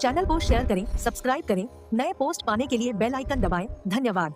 Channel को share करें, subscribe करें, नए पोस्ट पाने के लिए बेल आइकन दबाएं। धन्यवाद।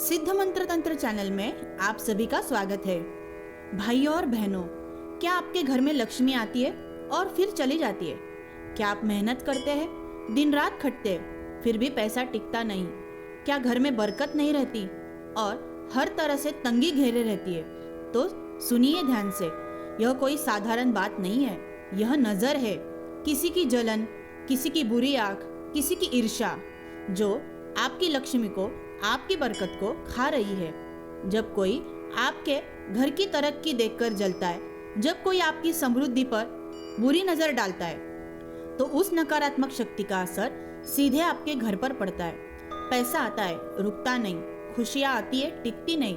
सिद्ध मंत्र तंत्र चैनल में आप सभी का स्वागत है। भाइयों और बहनों, क्या आपके घर में लक्ष्मी आती है और फिर चली जाती है? क्या आप मेहनत करते हैं, दिन रात खटते हैं, फिर भी पैसा टिकता नहीं? क्या घर में बरकत नहीं रहती और हर तरह से तंगी घेरे रहती है? तो सुनिए ध्यान से, यह कोई साधारण बात नहीं है। यह नजर है, किसी की जलन, किसी की बुरी आंख, किसी की ईर्ष्या, जो आपकी लक्ष्मी को, आपकी बरकत को खा रही है। जब कोई आपके घर की तरक्की देखकर जलता है, जब कोई आपकी समृद्धि पर बुरी नजर डालता है, तो उस नकारात्मक शक्ति का असर सीधे आपके घर पर पड़ता है। पैसा आता है, रुकता नहीं, खुशियां आती है, टिकती नहीं,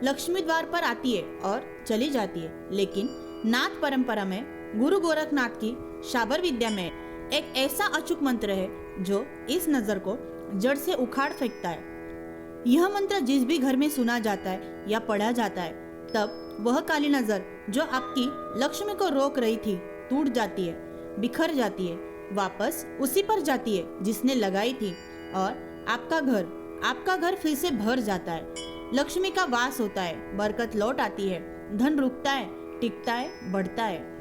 लक्ष्मी द्वार पर आती है और चली जाती है। लेकिन नाथ परंपरा में गुरु गोरखनाथ की शाबर विद्या में एक ऐसा अचूक मंत्र है जो इस नजर को जड़ से उखाड़ फेंकता है। यह मंत्र जिस भी घर में सुना जाता है या पढ़ा जाता है, तब वह काली नजर जो आपकी लक्ष्मी को रोक रही थी टूट जाती है, बिखर जाती है, वापस उसी पर जाती है जिसने लगाई थी, और आपका घर फिर से भर जाता है। लक्ष्मी का वास होता है, बरकत लौट आती है, धन रुकता है, टिकता है, बढ़ता है।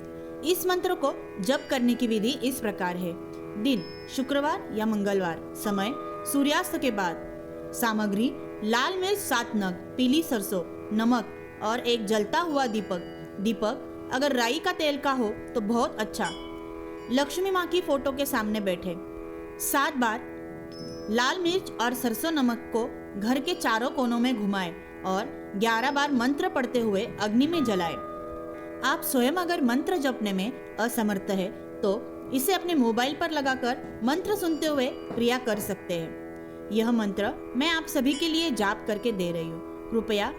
इस मंत्र को जप करने की विधि इस प्रकार है। दिन शुक्रवार या मंगलवार, समय सूर्यास्त के बाद। सामग्री लाल मिर्च 7 नग, पीली सरसों, नमक और एक जलता हुआ दीपक अगर राई का तेल का हो तो बहुत अच्छा। लक्ष्मी माँ की फोटो के सामने बैठे 7 बार लाल मिर्च और सरसों नमक को घर के चारों कोनों में घुमाएं और 11 बार मंत्र पढ़ते हुए अग्नि में जलाएं। आप स्वयं अगर मंत्र जपने में असमर्थ है तो इसे अपने मोबाइल पर लगाकर मंत्र सुनते हुए क्रिया कर सकते हैं। यह मंत्र मैं आप सभी के लिए जाप करके दे रही हूँ। कृपया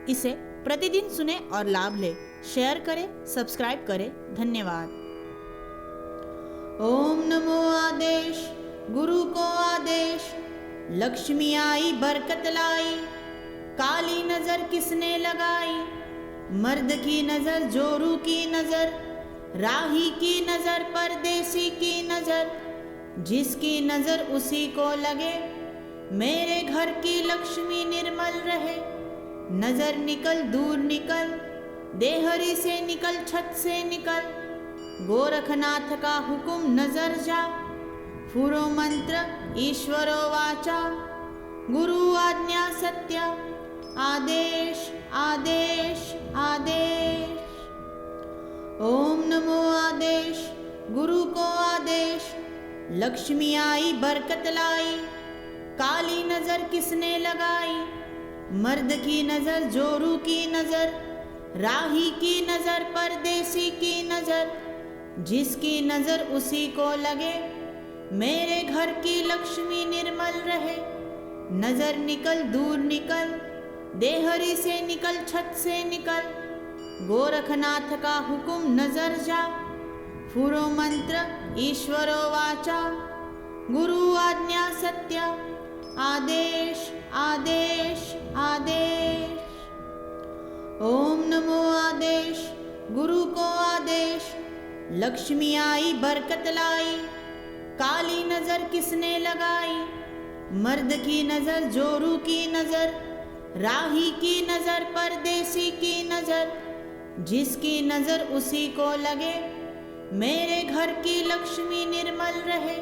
इसे प्रतिदिन सुने और लाभ ले। शेयर करें, सब्सक्राइब करें। धन्यवाद। ओम नमो आदेश, गुरु को आदेश, लक्ष्मी आई बरकत लाई, काली नजर किसने लगाई, मर्द की नजर, जोरू की नजर, राही की नजर, परदेसी की नजर, जिसकी नजर उसी को लगे, मेरे घर की लक्ष्मी निर्मल रहे। नजर निकल, दूर निकल, देहरी से निकल, छत से निकल, गोरखनाथ का हुक्म नजर जा, फुरो मंत्र ईश्वरो वाचा, गुरु आज्ञा सत्य, आदेश आदेश आदेश। ओम नमो आदेश, गुरु को आदेश, लक्ष्मी आई बरकत लाई, काली नजर किसने लगाई, मर्द की नजर, जोरू की नजर, राही की नजर, परदेसी की नजर, जिसकी नजर उसी को लगे, मेरे घर की लक्ष्मी निर्मल रहे। नजर निकल, दूर निकल, देहरी से निकल, छत से निकल, गोरखनाथ का हुक्म नजर जा, फुरो मंत्र ईश्वरो वाचा, गुरु आज्ञा सत्य, आदेश आदेश आदेश। ओम नमो आदेश, गुरु को आदेश, लक्ष्मी आई बरकत लाई, काली नजर किसने लगाई, मर्द की नजर, जोरू की नजर, राही की नजर, परदेसी की नजर, जिसकी नजर उसी को लगे, मेरे घर की लक्ष्मी निर्मल रहे।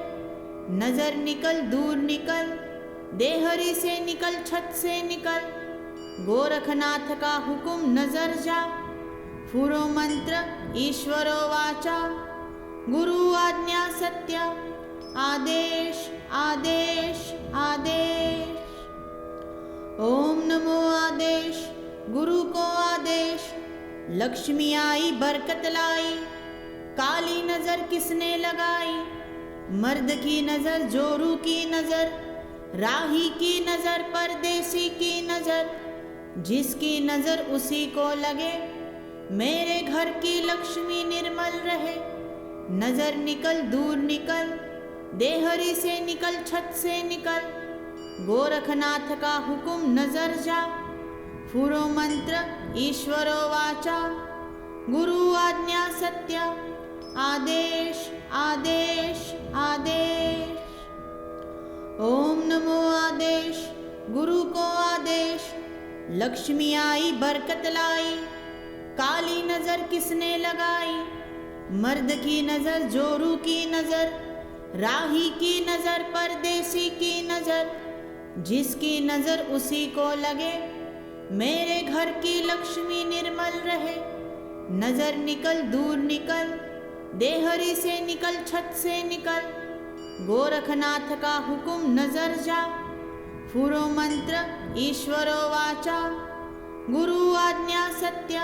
नजर निकल, दूर निकल, देहरी से निकल, छत से निकल, गोरखनाथ का हुक्म नजर जा, फुरो मंत्र ईश्वरो वाचा, गुरु आज्ञा सत्य, आदेश आदेश आदेश। ओम नमो आदेश, गुरु को आदेश, लक्ष्मी आई बरकत लाई, काली नजर किसने लगाई, मर्द की नजर, जोरू की नजर, राही की नजर, परदेसी की नजर, जिसकी नजर उसी को लगे, मेरे घर की लक्ष्मी निर्मल रहे। नजर निकल, दूर निकल, देहरी से निकल, छत से निकल, गोरखनाथ का हुक्म नजर जा, फुरो मंत्र ईश्वरो वाचा, गुरु आज्ञा सत्य, आदेश आदेश गुरु को आदेश, लक्ष्मी आई बरकत लाई। काली नजर किसने लगाई, मर्द की नजर जोरू की नजर, राही की नजर परदेसी की नजर, जिसकी नजर उसी को लगे, मेरे घर की लक्ष्मी निर्मल रहे। नजर निकल दूर निकल, देहरी से निकल छत से निकल, गोरखनाथ का हुक्म नजर जा, फुरो मंत्र ईश्वरो वाचा, गुरु आज्ञा सत्य,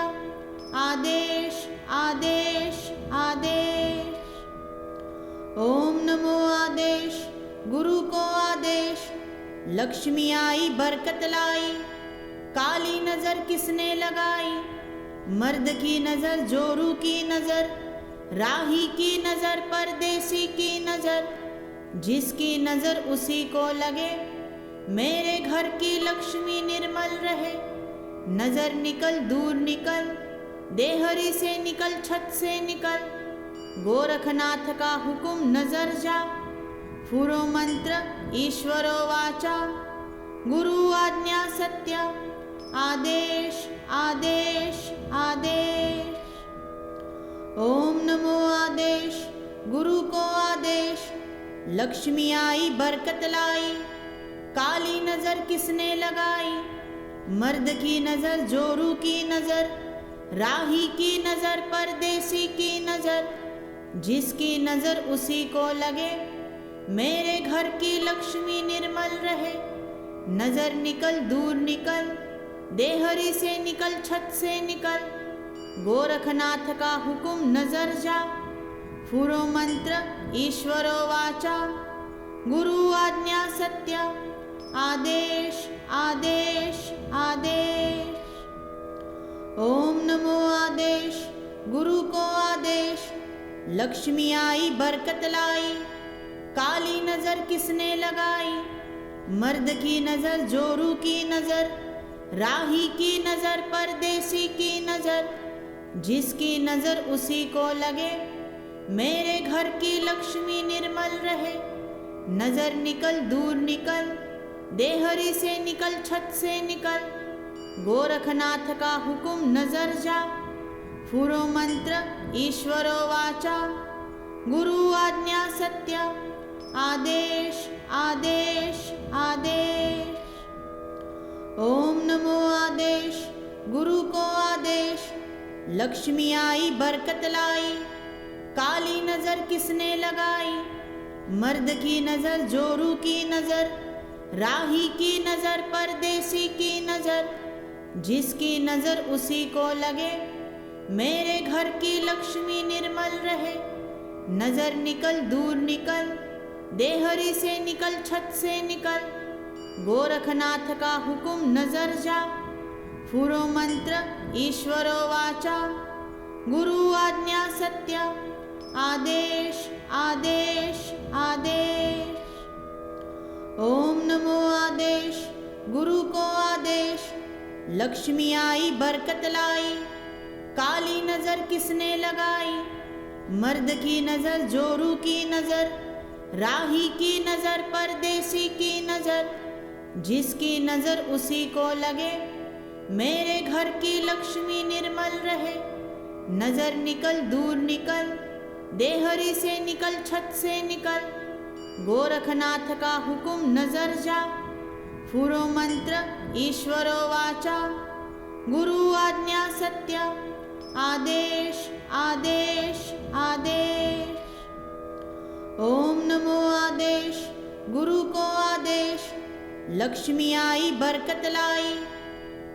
आदेश आदेश आदेश। ओम नमो आदेश, गुरु को आदेश, लक्ष्मी आई बरकत लाई। काली नजर किसने लगाई, मर्द की नजर जोरू की नजर, राही की नजर परदेसी की नजर, जिसकी नजर उसी को लगे, मेरे घर की लक्ष्मी निर्मल रहे। नजर निकल दूर निकल, देहरी से निकल छत से निकल, गोरखनाथ का हुक्म नजर जा, फुरो मंत्र ईश्वरो वाचा, गुरु आज्ञा सत्य, आदेश आदेश आदेश। ओम नमो आदेश, गुरु को आदेश, लक्ष्मी आई बरकत लाई। काली नजर किसने लगाई, मर्द की नजर जोरू की नजर, राही की नजर परदेसी की नजर, जिसकी नजर उसी को लगे, मेरे घर की लक्ष्मी निर्मल रहे। नजर निकल दूर निकल, देहरी से निकल छत से निकल, गोरखनाथ का हुक्म नजर जा, फुरो मंत्र ईश्वरो वाचा, गुरु आज्ञा सत्य, आदेश आदेश आदेश। ओम नमो आदेश, गुरु को आदेश, लक्ष्मी आई बरकत लाई। काली नजर किसने लगाई, मर्द की नजर जोरू की नजर, राही की नजर परदेसी की नजर, जिसकी नजर उसी को लगे, मेरे घर की लक्ष्मी निर्मल रहे। नजर निकल दूर निकल, देहरी से निकल छत से निकल, गोरखनाथ का हुक्म नजर जा, फुरो मंत्र ईश्वरो वाचा, गुरु आज्ञा सत्य, आदेश आदेश आदेश। ओम नमो आदेश, गुरु को आदेश, लक्ष्मी आई बरकत लाई। काली नजर किसने लगाई, मर्द की नजर जोरू की नजर, राही की नजर परदेसी की नजर, जिसकी नजर उसी को लगे, मेरे घर की लक्ष्मी निर्मल रहे। नजर निकल दूर निकल, देहरी से निकल छत से निकल, गोरखनाथ का हुक्म नजर जा, फुरो मंत्र ईश्वरो वाचा, गुरु आज्ञा सत्य, आदेश आदेश आदेश। ओम नमो आदेश, गुरु को आदेश, लक्ष्मी आई बरकत लाई। काली नजर किसने लगाई, मर्द की नजर जोरू की नजर, राही की नजर परदेसी की नजर, जिसकी नजर उसी को लगे, मेरे घर की लक्ष्मी निर्मल रहे। नजर निकल दूर निकल, देहरी से निकल छत से निकल, गोरखनाथ का हुक्म नजर जा, फुरो मंत्र ईश्वरो वाचा, गुरु आज्ञा सत्य, आदेश आदेश आदेश। ओम नमो आदेश, गुरु को आदेश, लक्ष्मी आई बरकत लाई।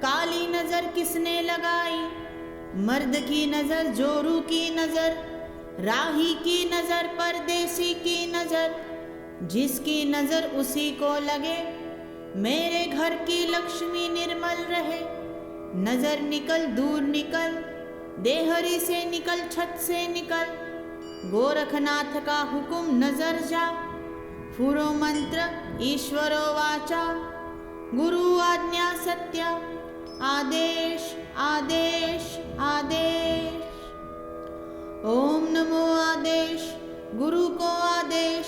काली नजर किसने लगाई, मर्द की नजर जोरू की नजर, राही की नजर परदेसी की नजर, जिसकी नजर उसी को लगे, मेरे घर की लक्ष्मी निर्मल रहे। नजर निकल दूर निकल, देहरी से निकल छत से निकल, गोरखनाथ का हुक्म नजर जा, फुरो मंत्र ईश्वरो वाचा, गुरु आज्ञा सत्य, आदेश आदेश आदेश। ओम नमो आदेश, गुरु को आदेश,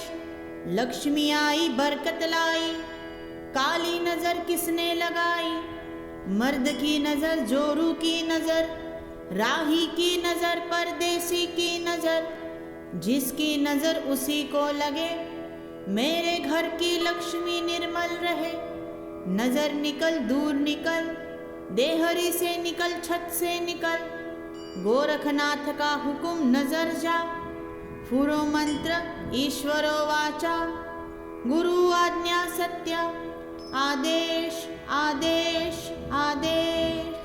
लक्ष्मी आई बरकत लाई। काली नजर किसने लगाई, मर्द की नजर जोरू की नजर, राही की नजर परदेसी की नजर, जिसकी नजर उसी को लगे, मेरे घर की लक्ष्मी निर्मल रहे। नजर निकल दूर निकल, देहरी से निकल छत से निकल, गोरखनाथ का हुक्म नजर जा, फुरो मंत्र ईश्वरो वाचा, गुरु आज्ञा सत्य, आदेश आदेश आदेश।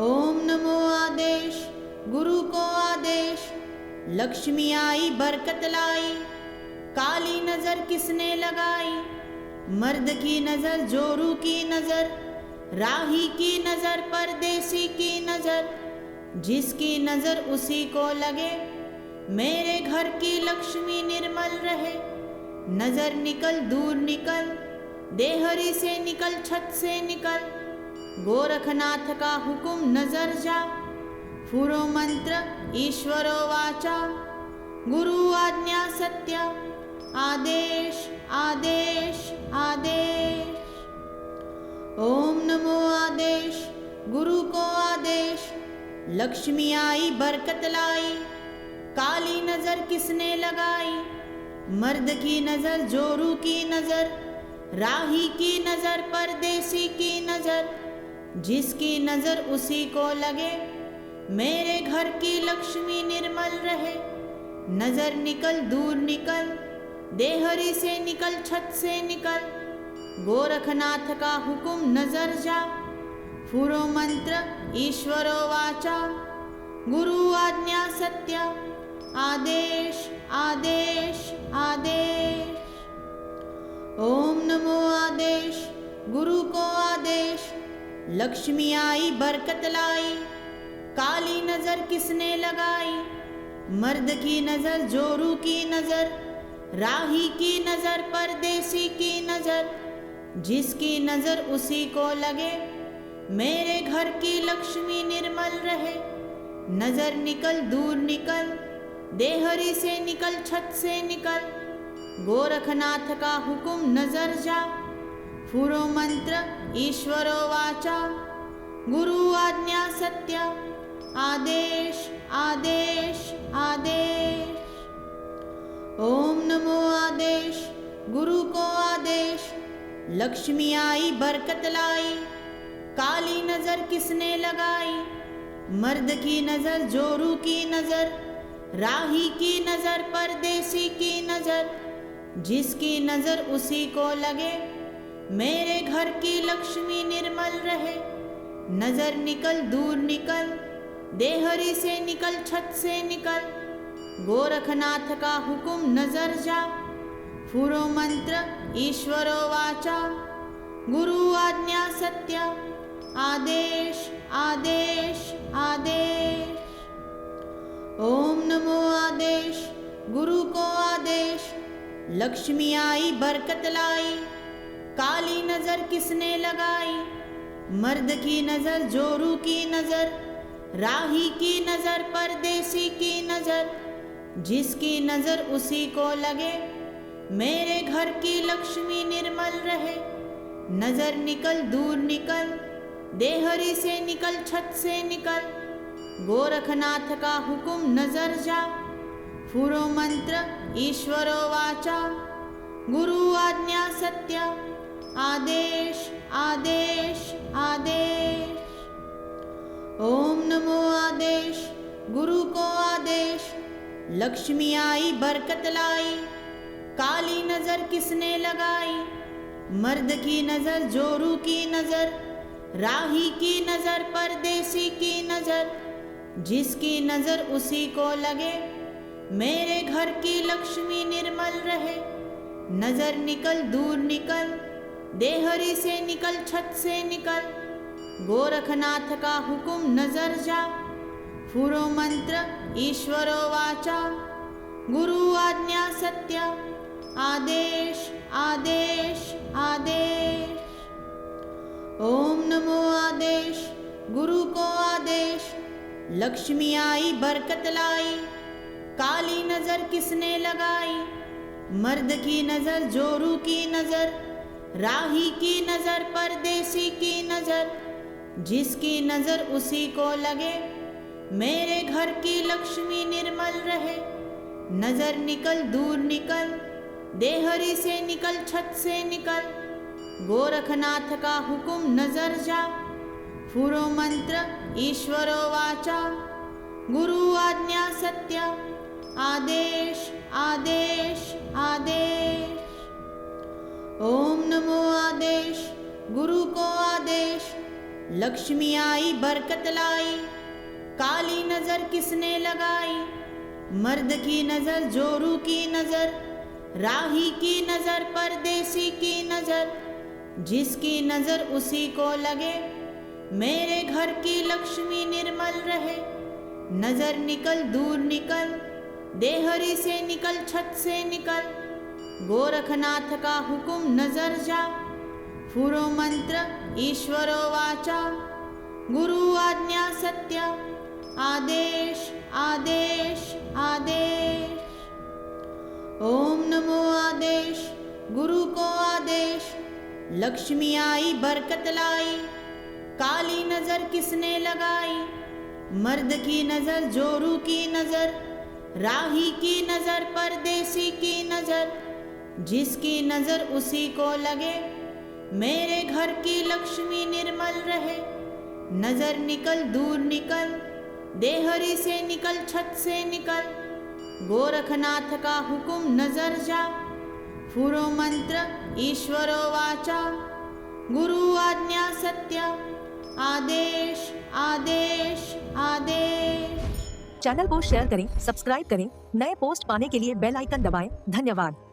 ओम नमो आदेश, गुरु को आदेश, लक्ष्मी आई बरकत लाई, काली नजर किसने लगाई, मर्द की नजर जोरू की नजर, राही की नजर परदेसी की नजर, जिसकी नजर उसी को लगे, मेरे घर की लक्ष्मी निर्मल रहे। नजर निकल दूर निकल, देहरी से निकल छत से निकल, गोरखनाथ का हुक्म नजर जा, फुरो मंत्र ईश्वरो वाचा, गुरु आज्ञा सत्य, आदेश आदेश आदेश। ओम नमो आदेश, गुरु को आदेश, लक्ष्मी आई बरकत लाई, काली नजर किसने लगाई, मर्द की नजर जोरू की नजर, राही की नजर परदेसी की नजर, जिसकी नजर उसी को लगे, मेरे घर की लक्ष्मी निर्मल रहे। नजर निकल दूर निकल, देहरी से निकल छत से निकल, गोरखनाथ का हुक्म नजर जा, फुरो मंत्र ईश्वरो वाचा, गुरु आज्ञा सत्य, आदेश आदेश आदेश। ओम नमो आदेश, गुरु को आदेश, लक्ष्मी आई बरकत लाई, काली नजर किसने लगाई, मर्द की नजर जोरू की नजर, राही की नजर परदेसी की नजर, जिसकी नजर उसी को लगे, मेरे घर की लक्ष्मी निर्मल रहे। नजर निकल दूर निकल, देहरी से निकल छत से निकल, गोरखनाथ का हुक्म नजर जा, फुरो मंत्र ईश्वरो वाचा, गुरु आज्ञा सत्य, आदेश आदेश आदेश। ओम नमो आदेश, गुरु को आदेश, लक्ष्मी आई बरकत लाई, काली नजर किसने लगाई, मर्द की नजर जोरू की नजर, राही की नजर परदेसी की नजर, जिसकी नजर उसी को लगे, मेरे घर की लक्ष्मी निर्मल रहे। नजर निकल दूर निकल, देहरी से निकल छत से निकल, गोरखनाथ का हुक्म नजर जा, फुरो मंत्र ईश्वरो वाचा, गुरु आज्ञा सत्य, आदेश आदेश आदेश। ओम नमो आदेश, गुरु को आदेश, लक्ष्मी आई बरकत लाई, काली नजर किसने लगाई, मर्द की नजर जोरू की नजर, राही की नजर परदेसी की नजर, जिसकी नजर उसी को लगे, मेरे घर की लक्ष्मी निर्मल रहे। नजर निकल दूर निकल, देहरी से निकल छत से निकल, गोरखनाथ का हुक्म नजर जा, फुरो मंत्र ईश्वरो वाचा, गुरु आज्ञा सत्य, आदेश आदेश आदेश। ओम नमो आदेश, गुरु को आदेश, लक्ष्मी आई बरकत लाई, काली नजर किसने लगाई, मर्द की नजर जोरू की नजर, राही की नजर परदेसी की नजर, जिसकी नजर उसी को लगे, मेरे घर की लक्ष्मी निर्मल रहे। नजर निकल दूर निकल, देहरी से निकल छत से निकल, गोरखनाथ का हुक्म नजर जा, फुरो मंत्र ईश्वरो वाचा, गुरु आज्ञा सत्य, आदेश आदेश आदेश। ओम नमो आदेश, गुरु को आदेश, लक्ष्मी आई बरकत लाई, काली नजर किसने लगाई, मर्द की नजर जोरू की नजर, राही की नजर परदेसी की नजर, जिसकी नजर उसी को लगे, मेरे घर की लक्ष्मी निर्मल रहे। नजर निकल दूर निकल, देहरी से निकल छत से निकल, गोरखनाथ का हुक्म नजर जा, फुरो मंत्र ईश्वरो वाचा, गुरु आज्ञा सत्य, आदेश आदेश आदेश। ओम नमो आदेश, गुरु को आदेश, लक्ष्मी आई बरकत लाई, काली नजर किसने लगाई, मर्द की नजर जोरू की नजर, राही की नजर परदेसी की नजर, जिसकी नजर उसी को लगे, मेरे घर की लक्ष्मी निर्मल रहे। नजर निकल दूर निकल, देहरी से निकल छत से निकल, गोरखनाथ का हुक्म नजर जा, फुरो मंत्र ईश्वरो वाचा, गुरु आज्ञा सत्य, आदेश आदेश आदेश। ओम नमो आदेश, गुरु को आदेश, लक्ष्मी आई बरकत लाई, काली नजर किसने लगाई, मर्द की नजर जोरू की नजर, राही की नजर परदेसी की नजर, जिसकी नजर उसी को लगे, मेरे घर की लक्ष्मी निर्मल रहे। नजर निकल दूर निकल, देहरी से निकल छत से निकल, गोरखनाथ का हुक्म नजर जा, फुरो मंत्र ईश्वरो वाचा, गुरु आज्ञा सत्य, आदेश आदेश आदेश। चैनल को शेयर करें, सब्सक्राइब करें, नए पोस्ट पाने के लिए बेल आइकन दबाएं। धन्यवाद।